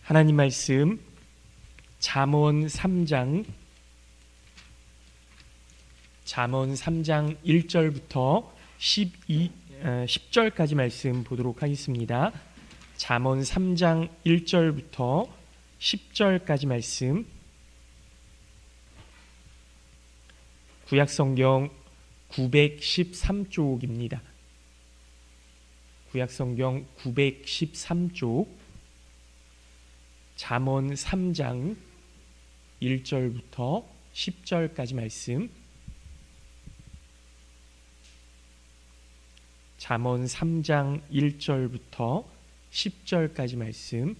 하나님 말씀 잠언 3장 1절부터 10절까지 말씀 보도록 하겠습니다. 잠언 3장 1절부터 10절까지 말씀, 구약성경 913쪽입니다. 구약성경 913쪽 잠언 3장 1절부터 10절까지 말씀, 잠언 3장 1절부터 10절까지 말씀,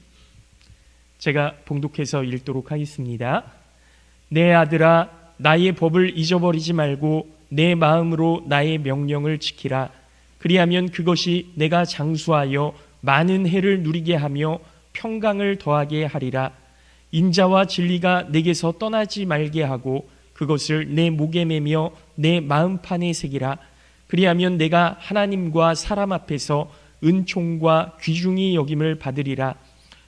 제가 봉독해서 읽도록 하겠습니다. 내 아들아, 나의 법을 잊어버리지 말고 내 마음으로 나의 명령을 지키라. 그리하면 그것이 내가 장수하여 많은 해를 누리게 하며 평강을 더하게 하리라. 인자와 진리가 내게서 떠나지 말게 하고 그것을 내 목에 매며 내 마음판에 새기라. 그리하면 내가 하나님과 사람 앞에서 은총과 귀중히 여김을 받으리라.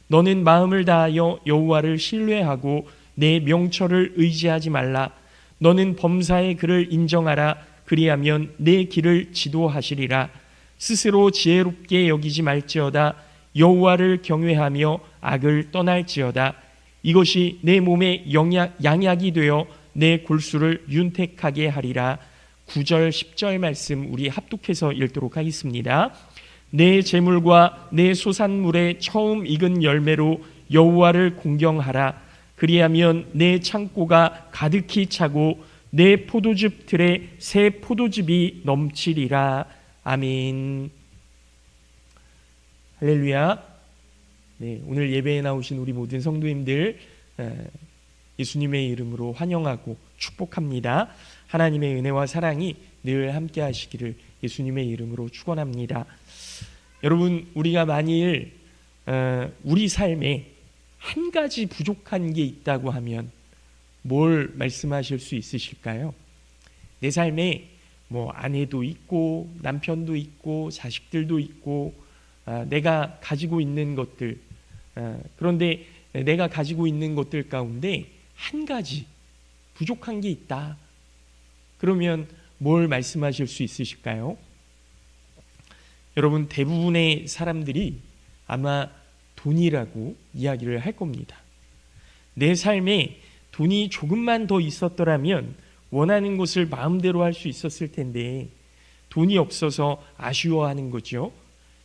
너는 마음을 다하여 여호와를 신뢰하고 내 명철을 의지하지 말라. 너는 범사의 그를 인정하라. 그리하면 내 길을 지도하시리라. 스스로 지혜롭게 여기지 말지어다. 여호와를 경외하며 악을 떠날지어다. 이것이 내 몸에 양약이 되어 내 골수를 윤택하게 하리라. 9절 10절 말씀 우리 합독해서 읽도록 하겠습니다. 내 재물과 내 소산물의 처음 익은 열매로 여호와를 공경하라. 그리하면 내 창고가 가득히 차고 내 포도즙 틀에 새 포도즙이 넘치리라. 아멘. 할렐루야. 네, 오늘 예배에 나오신 우리 모든 성도님들 예수님의 이름으로 환영하고 축복합니다. 하나님의 은혜와 사랑이 늘 함께 하시기를 예수님의 이름으로 축원합니다. 여러분, 우리가 만일 우리 삶에 한 가지 부족한 게 있다고 하면 뭘 말씀하실 수 있으실까요? 내 삶에 아내도 있고 남편도 있고 자식들도 있고 내가 가지고 있는 것들, 그런데 내가 가지고 있는 것들 가운데 한 가지 부족한 게 있다. 그러면 뭘 말씀하실 수 있으실까요? 여러분, 대부분의 사람들이 아마 돈이라고 이야기를 할 겁니다. 내 삶에 돈이 조금만 더 있었더라면 원하는 것을 마음대로 할 수 있었을 텐데 돈이 없어서 아쉬워하는 거죠.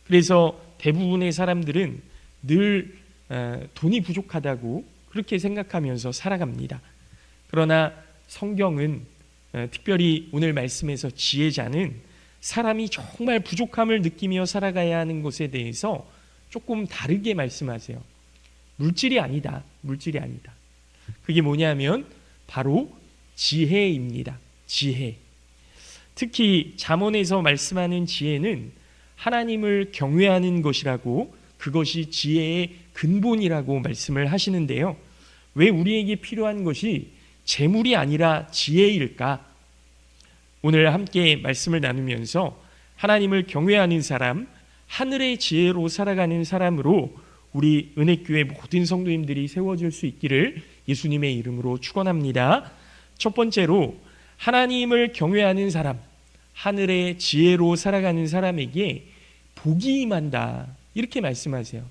그래서 대부분의 사람들은 늘 돈이 부족하다고 그렇게 생각하면서 살아갑니다. 그러나 성경은 특별히 오늘 말씀에서 지혜자는 사람이 정말 부족함을 느끼며 살아가야 하는 것에 대해서 조금 다르게 말씀하세요. 물질이 아니다. 물질이 아니다. 그게 뭐냐면 바로 지혜입니다. 지혜. 특히 잠언에서 말씀하는 지혜는 하나님을 경외하는 것이라고, 그것이 지혜의 근본이라고 말씀을 하시는데요. 왜 우리에게 필요한 것이 재물이 아니라 지혜일까? 오늘 함께 말씀을 나누면서 하나님을 경외하는 사람, 하늘의 지혜로 살아가는 사람으로 우리 은혜교회 모든 성도님들이 세워질 수 있기를 예수님의 이름으로 축원합니다. 첫 번째로 하나님을 경외하는 사람, 하늘의 지혜로 살아가는 사람에게 복이 임한다, 이렇게 말씀하세요.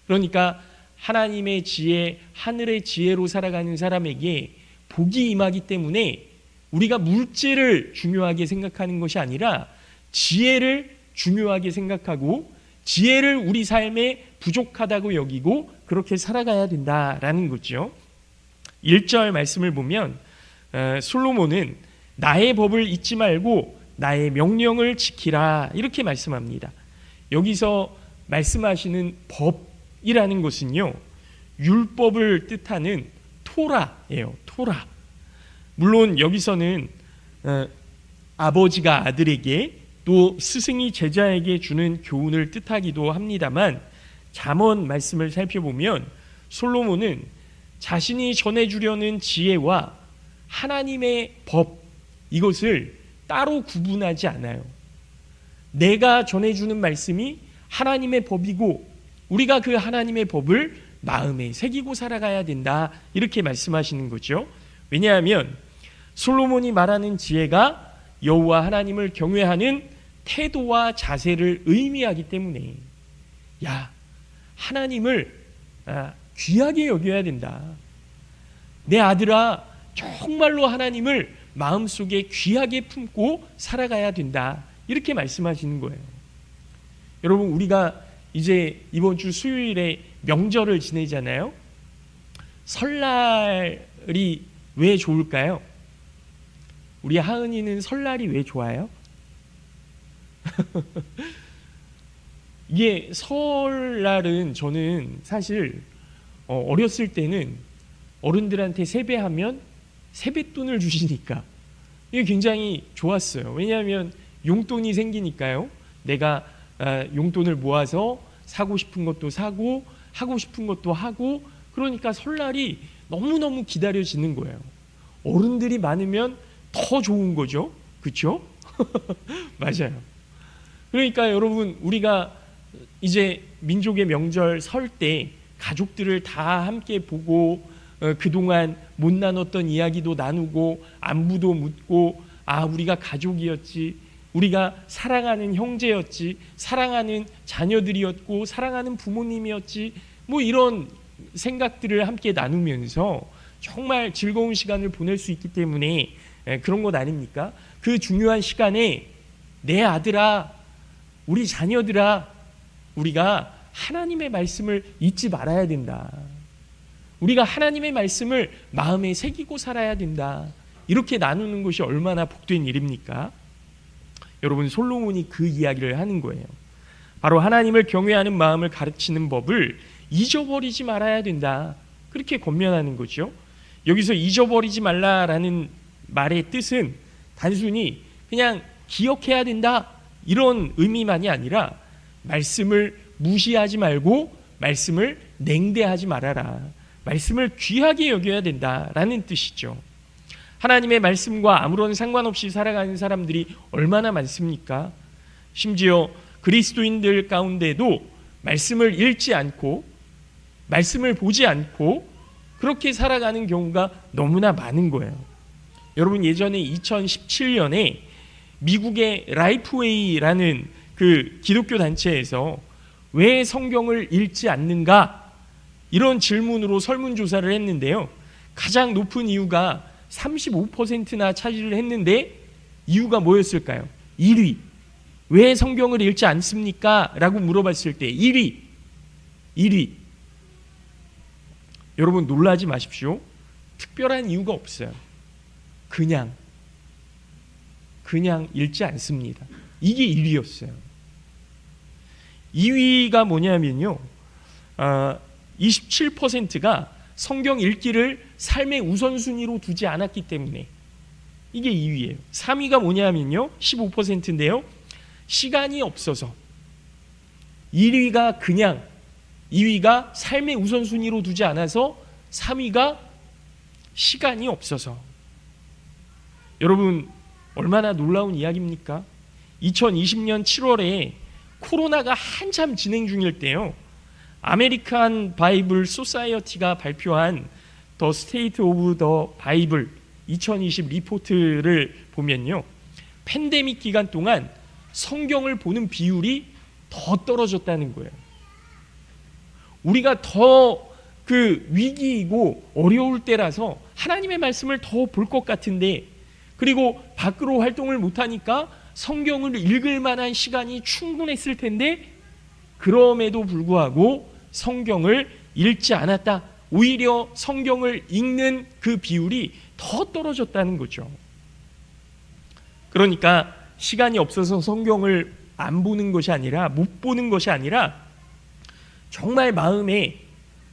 그러니까 하나님의 지혜, 하늘의 지혜로 살아가는 사람에게 복이 임하기 때문에 우리가 물질을 중요하게 생각하는 것이 아니라 지혜를 중요하게 생각하고 지혜를 우리 삶에 부족하다고 여기고 그렇게 살아가야 된다라는 거죠. 1절 말씀을 보면 솔로몬은 나의 법을 잊지 말고 나의 명령을 지키라, 이렇게 말씀합니다. 여기서 말씀하시는 법이라는 것은요, 율법을 뜻하는 토라예요. 토라. 물론 여기서는 아버지가 아들에게 또 스승이 제자에게 주는 교훈을 뜻하기도 합니다만, 잠언 말씀을 살펴보면 솔로몬은 자신이 전해주려는 지혜와 하나님의 법, 이것을 따로 구분하지 않아요. 내가 전해주는 말씀이 하나님의 법이고 우리가 그 하나님의 법을 마음에 새기고 살아가야 된다. 이렇게 말씀하시는 거죠. 왜냐하면 솔로몬이 말하는 지혜가 여호와 하나님을 경외하는 태도와 자세를 의미하기 때문에 하나님을 귀하게 여겨야 된다. 내 아들아, 정말로 하나님을 마음속에 귀하게 품고 살아가야 된다. 이렇게 말씀하시는 거예요. 여러분, 우리가 이제 이번 주 수요일에 명절을 지내잖아요. 설날이 왜 좋을까요? 우리 하은이는 설날이 왜 좋아요? 이게 설날은 저는 사실 어렸을 때는 어른들한테 세배하면 세뱃돈을 주시니까 이게 굉장히 좋았어요. 왜냐하면 용돈이 생기니까요. 내가 용돈을 모아서 사고 싶은 것도 사고 하고 싶은 것도 하고, 그러니까 설날이 너무너무 기다려지는 거예요. 어른들이 많으면 더 좋은 거죠. 그렇죠? 맞아요. 그러니까 여러분, 우리가 이제 민족의 명절 설 때 가족들을 다 함께 보고 그동안 못 나눴던 이야기도 나누고 안부도 묻고, 우리가 가족이었지, 우리가 사랑하는 형제였지, 사랑하는 자녀들이었고, 사랑하는 부모님이었지, 뭐 이런 생각들을 함께 나누면서 정말 즐거운 시간을 보낼 수 있기 때문에 그런 것 아닙니까? 그 중요한 시간에 내 아들아, 우리 자녀들아, 우리가 하나님의 말씀을 잊지 말아야 된다. 우리가 하나님의 말씀을 마음에 새기고 살아야 된다. 이렇게 나누는 것이 얼마나 복된 일입니까? 여러분, 솔로몬이 그 이야기를 하는 거예요. 바로 하나님을 경외하는 마음을 가르치는 법을 잊어버리지 말아야 된다. 그렇게 권면하는 거죠. 여기서 잊어버리지 말라라는 말의 뜻은 단순히 그냥 기억해야 된다, 이런 의미만이 아니라 말씀을 무시하지 말고 말씀을 냉대하지 말아라. 말씀을 귀하게 여겨야 된다라는 뜻이죠. 하나님의 말씀과 아무런 상관없이 살아가는 사람들이 얼마나 많습니까? 심지어 그리스도인들 가운데도 말씀을 읽지 않고 말씀을 보지 않고 그렇게 살아가는 경우가 너무나 많은 거예요. 여러분, 예전에 2017년에 미국의 라이프웨이라는 그 기독교 단체에서 왜 성경을 읽지 않는가, 이런 질문으로 설문조사를 했는데요. 가장 높은 이유가 35%나 차지를 했는데, 이유가 뭐였을까요? 1위. 왜 성경을 읽지 않습니까? 라고 물어봤을 때 1위. 여러분, 놀라지 마십시오. 특별한 이유가 없어요. 그냥 읽지 않습니다. 이게 1위였어요. 2위가 뭐냐면요, 27%가 성경 읽기를 삶의 우선순위로 두지 않았기 때문에, 이게 2위예요. 3위가 뭐냐면요, 15%인데요, 시간이 없어서. 1위가 그냥, 2위가 삶의 우선순위로 두지 않아서, 3위가 시간이 없어서. 여러분, 얼마나 놀라운 이야기입니까? 2020년 7월에 코로나가 한참 진행 중일 때요, 아메리칸 바이블 소사이어티가 발표한 더 스테이트 오브 더 바이블 2020 리포트를 보면요, 팬데믹 기간 동안 성경을 보는 비율이 더 떨어졌다는 거예요. 우리가 더 그 위기이고 어려울 때라서 하나님의 말씀을 더 볼 것 같은데, 그리고 밖으로 활동을 못하니까 성경을 읽을 만한 시간이 충분했을 텐데, 그럼에도 불구하고 성경을 읽지 않았다. 오히려 성경을 읽는 그 비율이 더 떨어졌다는 거죠. 그러니까 시간이 없어서 성경을 안 보는 것이 아니라, 못 보는 것이 아니라, 정말 마음에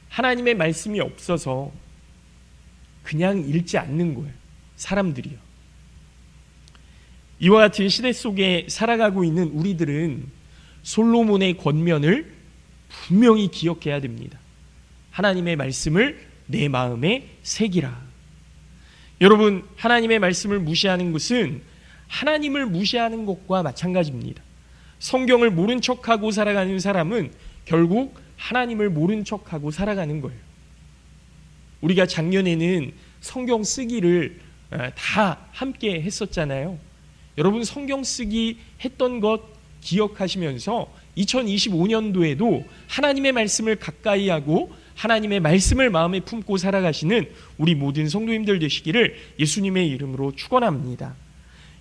하나님의 말씀이 없어서 그냥 읽지 않는 거예요, 사람들이요. 이와 같은 시대 속에 살아가고 있는 우리들은 솔로몬의 권면을 분명히 기억해야 됩니다. 하나님의 말씀을 내 마음에 새기라. 여러분, 하나님의 말씀을 무시하는 것은 하나님을 무시하는 것과 마찬가지입니다. 성경을 모른 척하고 살아가는 사람은 결국 하나님을 모른 척하고 살아가는 거예요. 우리가 작년에는 성경 쓰기를 다 함께 했었잖아요. 여러분 성경 쓰기 했던 것 기억하시면서 2025년도에도 하나님의 말씀을 가까이 하고 하나님의 말씀을 마음에 품고 살아가시는 우리 모든 성도님들 되시기를 예수님의 이름으로 축원합니다.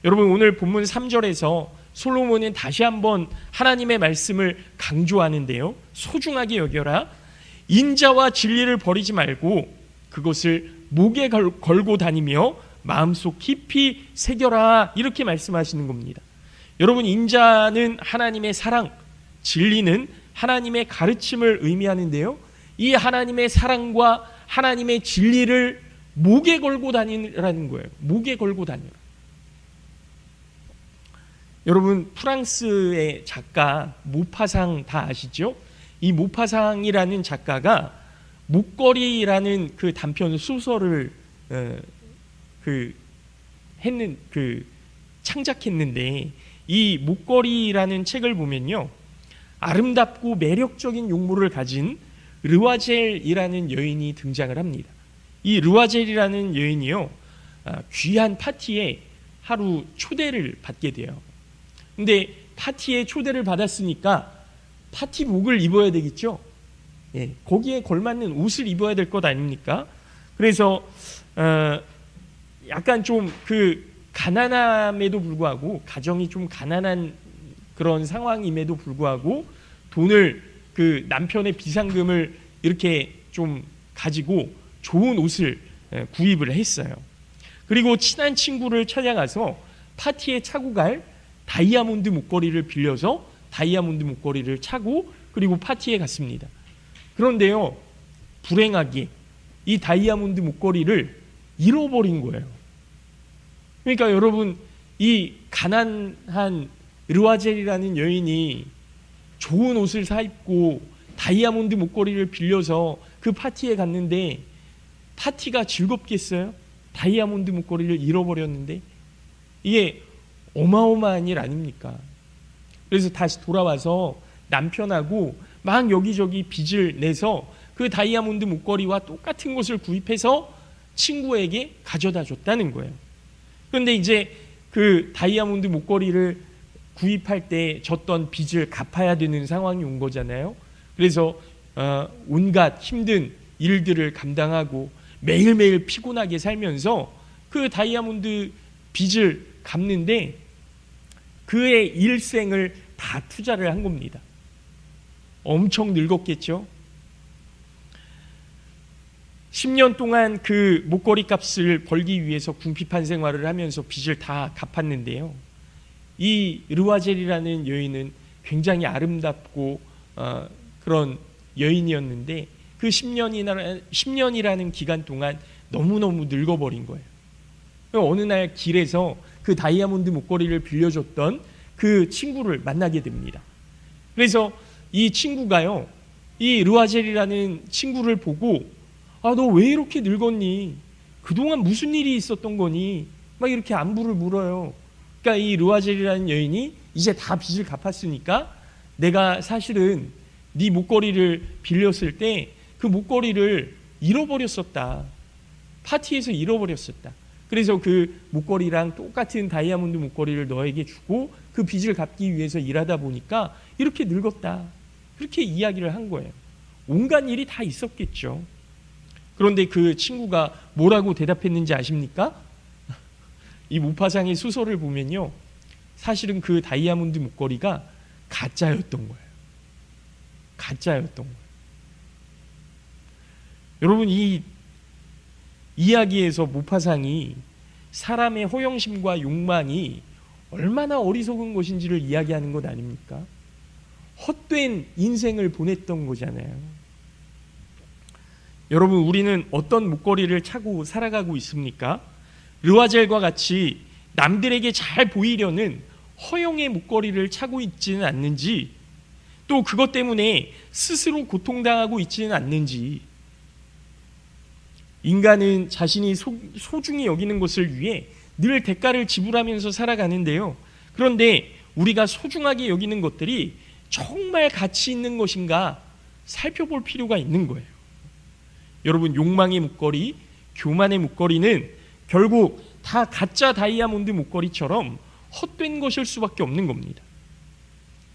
여러분 오늘 본문 3절에서 솔로몬은 다시 한번 하나님의 말씀을 강조하는데요. 소중하게 여겨라. 인자와 진리를 버리지 말고 그것을 목에 걸고 다니며 마음속 깊이 새겨라. 이렇게 말씀하시는 겁니다. 여러분 인자는 하나님의 사랑, 진리는 하나님의 가르침을 의미하는데요. 이 하나님의 사랑과 하나님의 진리를 목에 걸고 다니라는 거예요. 목에 걸고 다니라. 여러분 프랑스의 작가 모파상 다 아시죠? 이 모파상이라는 작가가 목걸이라는 그 단편 소설을 창작했는데 이 목걸이라는 책을 보면요, 아름답고 매력적인 용모를 가진 르와젤이라는 여인이 등장을 합니다. 이 르와젤이라는 여인이요, 귀한 파티에 하루 초대를 받게 돼요. 근데 파티에 초대를 받았으니까 파티복을 입어야 되겠죠. 예, 거기에 걸맞는 옷을 입어야 될 것 아닙니까? 그래서 약간 좀 가난함에도 불구하고, 가정이 좀 가난한 그런 상황임에도 불구하고 돈을 남편의 비상금을 이렇게 좀 가지고 좋은 옷을 구입을 했어요. 그리고 친한 친구를 찾아가서 파티에 차고 갈 다이아몬드 목걸이를 빌려서 다이아몬드 목걸이를 차고 그리고 파티에 갔습니다. 그런데요, 불행하게 이 다이아몬드 목걸이를 잃어버린 거예요. 그러니까 여러분, 이 가난한 르와젤이라는 여인이 좋은 옷을 사 입고 다이아몬드 목걸이를 빌려서 그 파티에 갔는데 파티가 즐겁겠어요? 다이아몬드 목걸이를 잃어버렸는데. 이게 어마어마한 일 아닙니까? 그래서 다시 돌아와서 남편하고 막 여기저기 빚을 내서 그 다이아몬드 목걸이와 똑같은 것을 구입해서 친구에게 가져다 줬다는 거예요. 그런데 이제 그 다이아몬드 목걸이를 구입할 때 졌던 빚을 갚아야 되는 상황이 온 거잖아요. 그래서 온갖 힘든 일들을 감당하고 매일매일 피곤하게 살면서 그 다이아몬드 빚을 갚는데 그의 일생을 다 투자를 한 겁니다. 엄청 늙었겠죠. 10년 동안 그 목걸이 값을 벌기 위해서 궁핍한 생활을 하면서 빚을 다 갚았는데요. 이 르와젤이라는 여인은 굉장히 아름답고 그런 여인이었는데 그 10년이라는 기간 동안 너무너무 늙어버린 거예요. 어느 날 길에서 그 다이아몬드 목걸이를 빌려줬던 그 친구를 만나게 됩니다. 그래서 이 친구가요, 이 르와젤이라는 친구를 보고 너 왜 이렇게 늙었니? 그동안 무슨 일이 있었던 거니? 막 이렇게 안부를 물어요. 그러니까 이 르와젤이라는 여인이 이제 다 빚을 갚았으니까 내가 사실은 네 목걸이를 빌렸을 때 그 목걸이를 잃어버렸었다. 파티에서 잃어버렸었다. 그래서 그 목걸이랑 똑같은 다이아몬드 목걸이를 너에게 주고 그 빚을 갚기 위해서 일하다 보니까 이렇게 늙었다. 그렇게 이야기를 한 거예요. 온갖 일이 다 있었겠죠. 그런데 그 친구가 뭐라고 대답했는지 아십니까? 이 모파상의 소설을 보면요, 사실은 그 다이아몬드 목걸이가 가짜였던 거예요. 가짜였던 거예요. 여러분, 이 이야기에서 모파상이 사람의 허영심과 욕망이 얼마나 어리석은 것인지를 이야기하는 것 아닙니까? 헛된 인생을 보냈던 거잖아요. 여러분, 우리는 어떤 목걸이를 차고 살아가고 있습니까? 르와젤과 같이 남들에게 잘 보이려는 허영의 목걸이를 차고 있지는 않는지, 또 그것 때문에 스스로 고통당하고 있지는 않는지. 인간은 자신이 소중히 여기는 것을 위해 늘 대가를 지불하면서 살아가는데요. 그런데 우리가 소중하게 여기는 것들이 정말 가치 있는 것인가 살펴볼 필요가 있는 거예요. 여러분, 욕망의 목걸이, 교만의 목걸이는 결국 다 가짜 다이아몬드 목걸이처럼 헛된 것일 수밖에 없는 겁니다.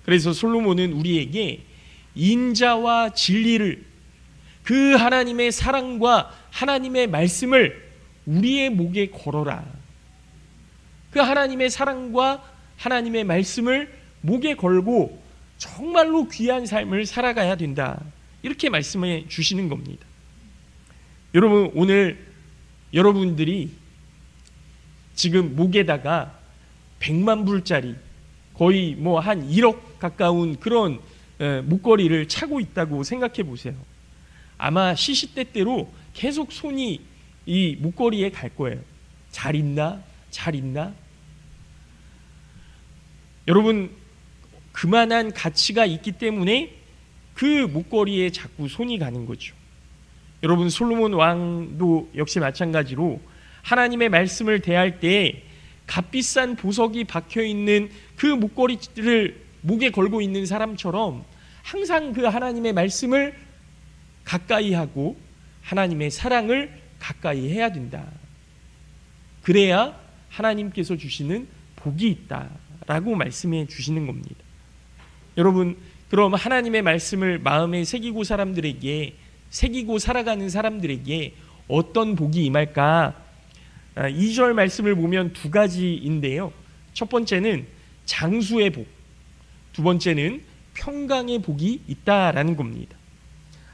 그래서 솔로몬은 우리에게 인자와 진리를, 그 하나님의 사랑과 하나님의 말씀을 우리의 목에 걸어라. 그 하나님의 사랑과 하나님의 말씀을 목에 걸고 정말로 귀한 삶을 살아가야 된다. 이렇게 말씀해 주시는 겁니다. 여러분, 오늘 여러분들이 지금 목에다가 100만 불짜리 거의 뭐 한 1억 가까운 그런 목걸이를 차고 있다고 생각해 보세요. 아마 시시때때로 계속 손이 이 목걸이에 갈 거예요. 잘 있나? 잘 있나? 여러분, 그만한 가치가 있기 때문에 그 목걸이에 자꾸 손이 가는 거죠. 여러분, 솔로몬 왕도 역시 마찬가지로 하나님의 말씀을 대할 때 값비싼 보석이 박혀있는 그 목걸이를 목에 걸고 있는 사람처럼 항상 그 하나님의 말씀을 가까이 하고 하나님의 사랑을 가까이 해야 된다. 그래야 하나님께서 주시는 복이 있다라고 말씀해 주시는 겁니다. 여러분, 그럼 하나님의 말씀을 마음에 새기고 살아가는 사람들에게 어떤 복이 임할까? 2절 말씀을 보면 두 가지인데요. 첫 번째는 장수의 복, 두 번째는 평강의 복이 있다라는 겁니다.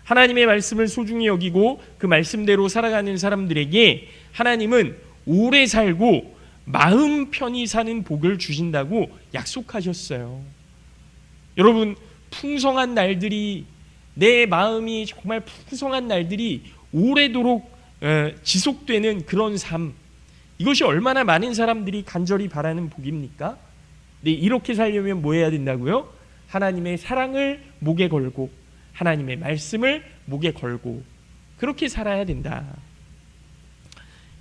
하나님의 말씀을 소중히 여기고 그 말씀대로 살아가는 사람들에게 하나님은 오래 살고 마음 편히 사는 복을 주신다고 약속하셨어요. 여러분, 풍성한 날들이, 내 마음이 정말 풍성한 날들이 오래도록 지속되는 그런 삶, 이것이 얼마나 많은 사람들이 간절히 바라는 복입니까? 네, 이렇게 살려면 뭐 해야 된다고요? 하나님의 사랑을 목에 걸고 하나님의 말씀을 목에 걸고 그렇게 살아야 된다.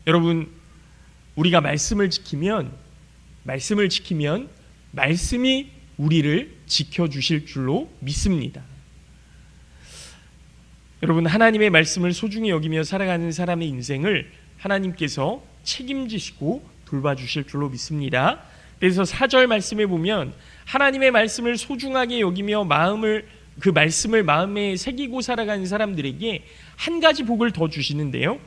여러분, 우리가 말씀을 지키면 말씀이 우리를 지켜주실 줄로 믿습니다. 여러분, 하나님의 말씀을 소중히 여기며 살아가는 사람의 인생을 하나님께서 책임지시고 돌봐주실 줄로 믿습니다. 그래서 4절 말씀에 보면 하나님의 말씀을 소중하게 여기며 그 말씀을 마음에 새기고 살아가는 사람들에게 한 가지 복을 더 주시는데요.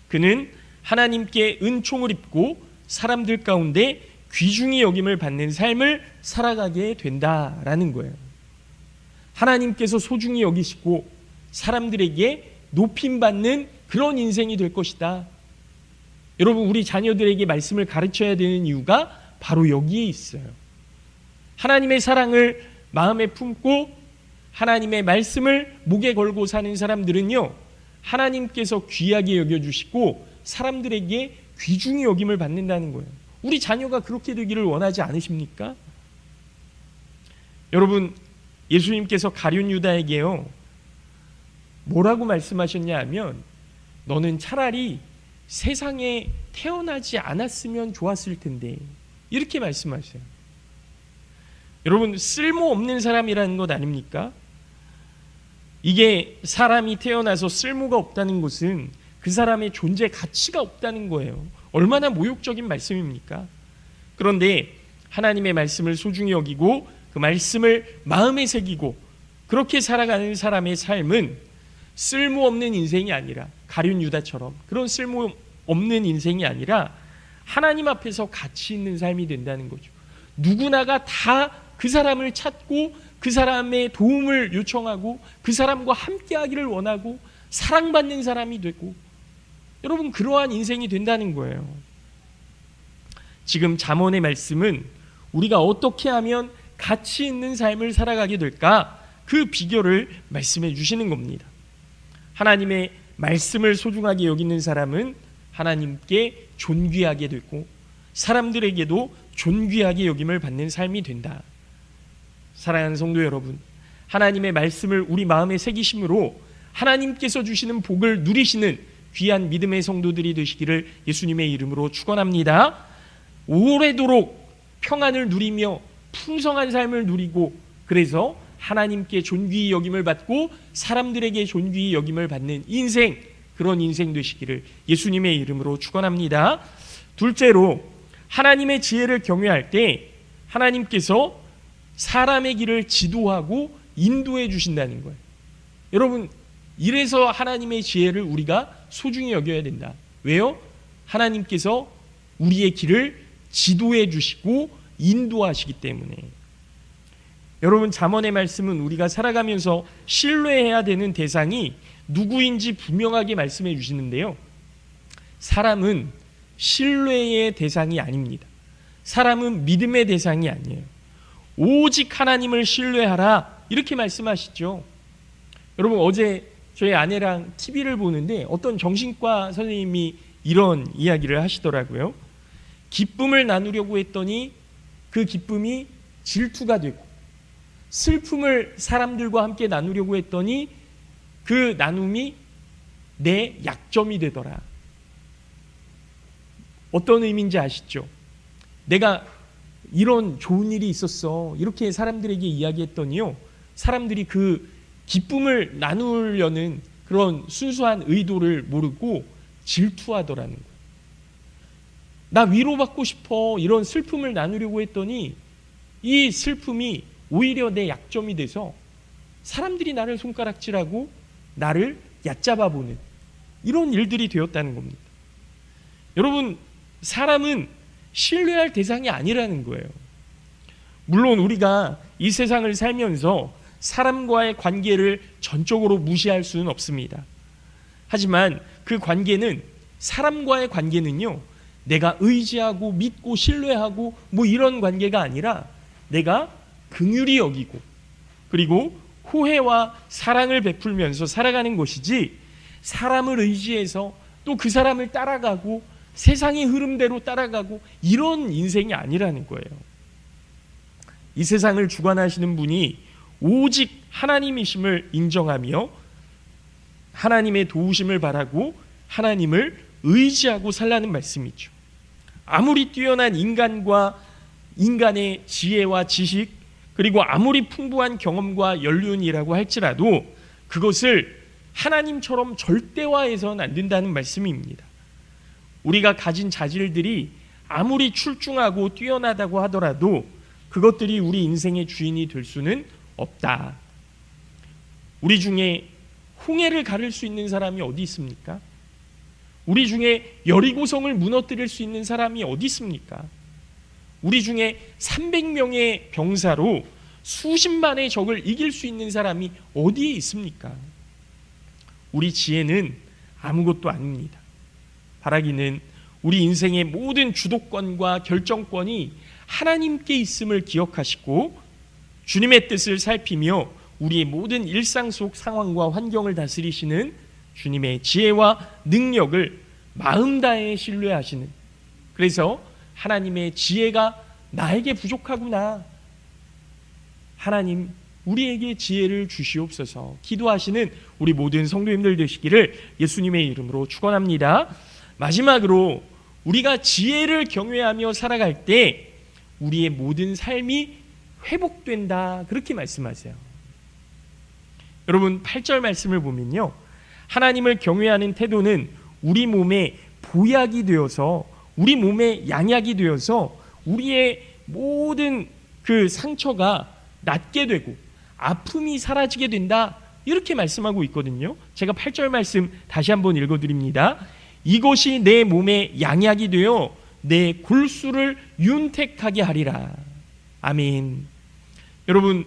그는 하나님께 은총을 입고 사람들 가운데 귀중히 여김을 받는 삶을 살아가게 된다라는 거예요. 하나님께서 소중히 여기시고 사람들에게 높임받는 그런 인생이 될 것이다. 여러분, 우리 자녀들에게 말씀을 가르쳐야 되는 이유가 바로 여기에 있어요. 하나님의 사랑을 마음에 품고 하나님의 말씀을 목에 걸고 사는 사람들은요, 하나님께서 귀하게 여겨주시고 사람들에게 귀중히 여김을 받는다는 거예요. 우리 자녀가 그렇게 되기를 원하지 않으십니까? 여러분, 예수님께서 가룟 유다에게요, 뭐라고 말씀하셨냐 하면, 너는 차라리 세상에 태어나지 않았으면 좋았을 텐데, 이렇게 말씀하세요. 여러분, 쓸모없는 사람이라는 것 아닙니까? 이게 사람이 태어나서 쓸모가 없다는 것은 그 사람의 존재 가치가 없다는 거예요. 얼마나 모욕적인 말씀입니까? 그런데 하나님의 말씀을 소중히 여기고 그 말씀을 마음에 새기고 그렇게 살아가는 사람의 삶은 쓸모없는 인생이 아니라, 가룟 유다처럼 그런 쓸모없는 인생이 아니라 하나님 앞에서 가치 있는 삶이 된다는 거죠. 누구나가 다 그 사람을 찾고 그 사람의 도움을 요청하고 그 사람과 함께하기를 원하고 사랑받는 사람이 되고, 여러분, 그러한 인생이 된다는 거예요. 지금 잠언의 말씀은 우리가 어떻게 하면 가치 있는 삶을 살아가게 될까, 그 비결을 말씀해 주시는 겁니다. 하나님의 말씀을 소중하게 여기는 사람은 하나님께 존귀하게 되고 사람들에게도 존귀하게 여김을 받는 삶이 된다. 사랑하는 성도 여러분, 하나님의 말씀을 우리 마음에 새기심으로 하나님께서 주시는 복을 누리시는 귀한 믿음의 성도들이 되시기를 예수님의 이름으로 축원합니다. 오래도록 평안을 누리며 풍성한 삶을 누리고, 그래서 하나님께 존귀히 여김을 받고 사람들에게 존귀히 여김을 받는 인생, 그런 인생 되시기를 예수님의 이름으로 축원합니다. 둘째로, 하나님의 지혜를 경외할 때 하나님께서 사람의 길을 지도하고 인도해 주신다는 거예요. 여러분, 이래서 하나님의 지혜를 우리가 소중히 여겨야 된다. 왜요? 하나님께서 우리의 길을 지도해 주시고 인도하시기 때문에. 여러분, 잠언의 말씀은 우리가 살아가면서 신뢰해야 되는 대상이 누구인지 분명하게 말씀해 주시는데요, 사람은 신뢰의 대상이 아닙니다. 사람은 믿음의 대상이 아니에요. 오직 하나님을 신뢰하라, 이렇게 말씀하시죠. 여러분, 어제 저희 아내랑 TV를 보는데 어떤 정신과 선생님이 이런 이야기를 하시더라고요. 기쁨을 나누려고 했더니 그 기쁨이 질투가 되고, 슬픔을 사람들과 함께 나누려고 했더니 그 나눔이 내 약점이 되더라. 어떤 의미인지 아시죠? 내가 이런 좋은 일이 있었어, 이렇게 사람들에게 이야기했더니요, 사람들이 그 기쁨을 나누려는 그런 순수한 의도를 모르고 질투하더라는 거예요. 나 위로받고 싶어, 이런 슬픔을 나누려고 했더니 이 슬픔이 오히려 내 약점이 돼서 사람들이 나를 손가락질하고 나를 얕잡아 보는 이런 일들이 되었다는 겁니다. 여러분, 사람은 신뢰할 대상이 아니라는 거예요. 물론 우리가 이 세상을 살면서 사람과의 관계를 전적으로 무시할 수는 없습니다. 하지만 그 관계는, 사람과의 관계는요, 내가 의지하고 믿고 신뢰하고 뭐 이런 관계가 아니라 내가 긍휼히 여기고 그리고 호혜와 사랑을 베풀면서 살아가는 것이지, 사람을 의지해서 또 그 사람을 따라가고 세상의 흐름대로 따라가고 이런 인생이 아니라는 거예요. 이 세상을 주관하시는 분이 오직 하나님이심을 인정하며 하나님의 도우심을 바라고 하나님을 의지하고 살라는 말씀이죠. 아무리 뛰어난 인간과 인간의 지혜와 지식, 그리고 아무리 풍부한 경험과 연륜이라고 할지라도 그것을 하나님처럼 절대화해서는 안 된다는 말씀입니다. 우리가 가진 자질들이 아무리 출중하고 뛰어나다고 하더라도 그것들이 우리 인생의 주인이 될 수는 없다. 우리 중에 홍해를 가를 수 있는 사람이 어디 있습니까? 우리 중에 여리고성을 무너뜨릴 수 있는 사람이 어디 있습니까? 우리 중에 300명의 병사로 수십만의 적을 이길 수 있는 사람이 어디에 있습니까? 우리 지혜는 아무것도 아닙니다. 바라기는 우리 인생의 모든 주도권과 결정권이 하나님께 있음을 기억하시고 주님의 뜻을 살피며 우리의 모든 일상 속 상황과 환경을 다스리시는 주님의 지혜와 능력을 마음 다해 신뢰하시는, 그래서 하나님의 지혜가 나에게 부족하구나, 하나님 우리에게 지혜를 주시옵소서 기도하시는 우리 모든 성도님들 되시기를 예수님의 이름으로 축원합니다. 마지막으로, 우리가 지혜를 경외하며 살아갈 때 우리의 모든 삶이 회복된다, 그렇게 말씀하세요. 여러분, 8절 말씀을 보면요, 하나님을 경외하는 태도는 우리 몸에 보약이 되어서, 우리 몸에 양약이 되어서 우리의 모든 그 상처가 낫게 되고 아픔이 사라지게 된다, 이렇게 말씀하고 있거든요. 제가 8절 말씀 다시 한번 읽어드립니다. 이것이 내 몸에 양약이 되어 내 골수를 윤택하게 하리라. 아멘. 여러분,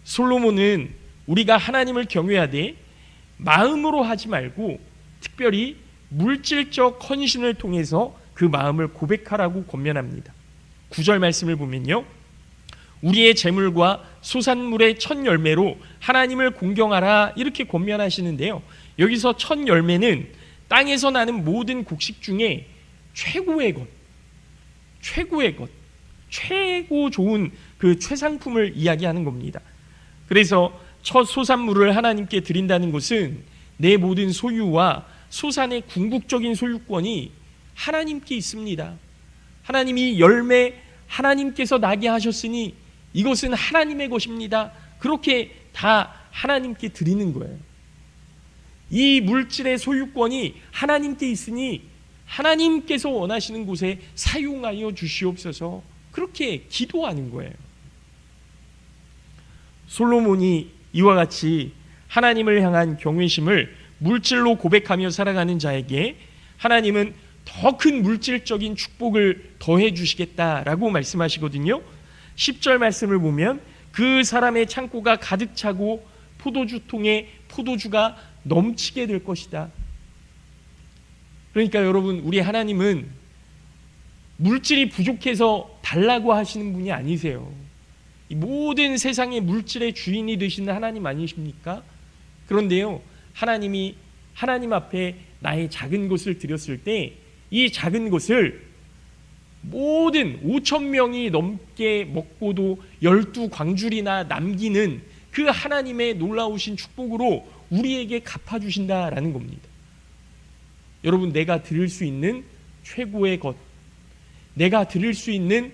솔로몬은 우리가 하나님을 경외하되 마음으로 하지 말고 특별히 물질적 헌신을 통해서 그 마음을 고백하라고 권면합니다. 9절 말씀을 보면요, 우리의 재물과 소산물의 첫 열매로 하나님을 공경하라, 이렇게 권면하시는데요, 여기서 첫 열매는 땅에서 나는 모든 곡식 중에 최고의 것, 최고 좋은 그 최상품을 이야기하는 겁니다. 그래서 첫 소산물을 하나님께 드린다는 것은 내 모든 소유와 소산의 궁극적인 소유권이 하나님께 있습니다. 하나님이 열매 하나님께서 나게 하셨으니 이것은 하나님의 것입니다, 그렇게 다 하나님께 드리는 거예요. 이 물질의 소유권이 하나님께 있으니 하나님께서 원하시는 곳에 사용하여 주시옵소서, 그렇게 기도하는 거예요. 솔로몬이 이와 같이 하나님을 향한 경외심을 물질로 고백하며 살아가는 자에게 하나님은 더 큰 물질적인 축복을 더해 주시겠다라고 말씀하시거든요. 10절 말씀을 보면 그 사람의 창고가 가득 차고 포도주통에 포도주가 넘치게 될 것이다. 그러니까 여러분, 우리 하나님은 물질이 부족해서 달라고 하시는 분이 아니세요. 이 모든 세상의 물질의 주인이 되시는 하나님 아니십니까? 그런데요, 하나님이 하나님 앞에 나의 작은 것을 드렸을 때 이 작은 것을 모든 5,000명이 넘게 먹고도 12광줄이나 남기는 그 하나님의 놀라우신 축복으로 우리에게 갚아주신다라는 겁니다. 여러분, 내가 드릴 수 있는 최고의 것, 내가 드릴 수 있는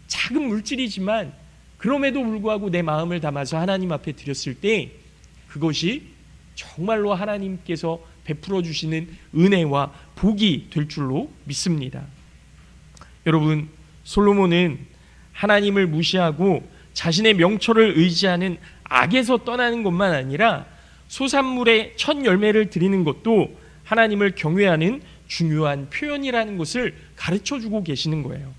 작은 물질이지만 그럼에도 불구하고 내 마음을 담아서 하나님 앞에 드렸을 때 그것이 정말로 하나님께서 베풀어 주시는 은혜와 복이 될 줄로 믿습니다. 여러분, 솔로몬은 하나님을 무시하고 자신의 명철을 의지하는 악에서 떠나는 것만 아니라 소산물의 첫 열매를 드리는 것도 하나님을 경외하는 중요한 표현이라는 것을 가르쳐주고 계시는 거예요.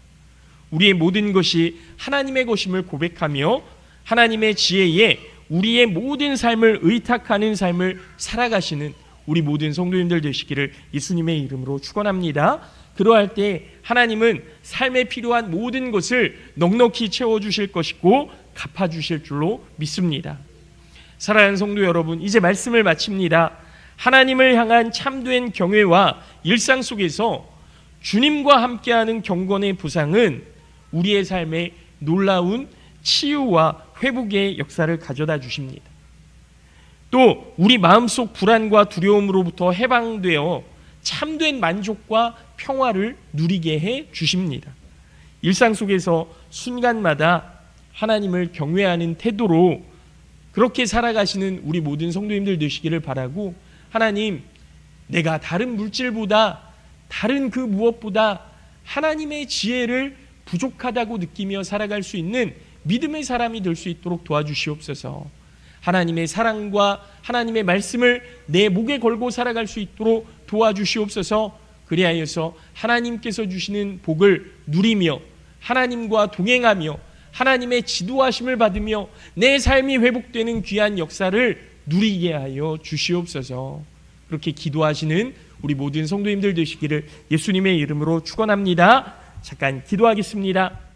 우리의 모든 것이 하나님의 것임을 고백하며 하나님의 지혜에 우리의 모든 삶을 의탁하는 삶을 살아가시는 우리 모든 성도님들 되시기를 예수님의 이름으로 축원합니다. 그러할 때 하나님은 삶에 필요한 모든 것을 넉넉히 채워주실 것이고 갚아주실 줄로 믿습니다. 사랑하는 성도 여러분, 이제 말씀을 마칩니다. 하나님을 향한 참된 경외와 일상 속에서 주님과 함께하는 경건의 보상은 우리의 삶에 놀라운 치유와 회복의 역사를 가져다 주십니다. 또 우리 마음속 불안과 두려움으로부터 해방되어 참된 만족과 평화를 누리게 해 주십니다. 일상 속에서 순간마다 하나님을 경외하는 태도로 그렇게 살아가시는 우리 모든 성도님들 되시기를 바라고, 하나님, 내가 다른 물질보다 다른 그 무엇보다 하나님의 지혜를 부족하다고 느끼며 살아갈 수 있는 믿음의 사람이 될 수 있도록 도와주시옵소서. 하나님의 사랑과 하나님의 말씀을 내 목에 걸고 살아갈 수 있도록 도와주시옵소서. 그리하여서 하나님께서 주시는 복을 누리며 하나님과 동행하며 하나님의 지도하심을 받으며 내 삶이 회복되는 귀한 역사를 누리게 하여 주시옵소서. 그렇게 기도하시는 우리 모든 성도님들 되시기를 예수님의 이름으로 축원합니다. 잠깐 기도하겠습니다.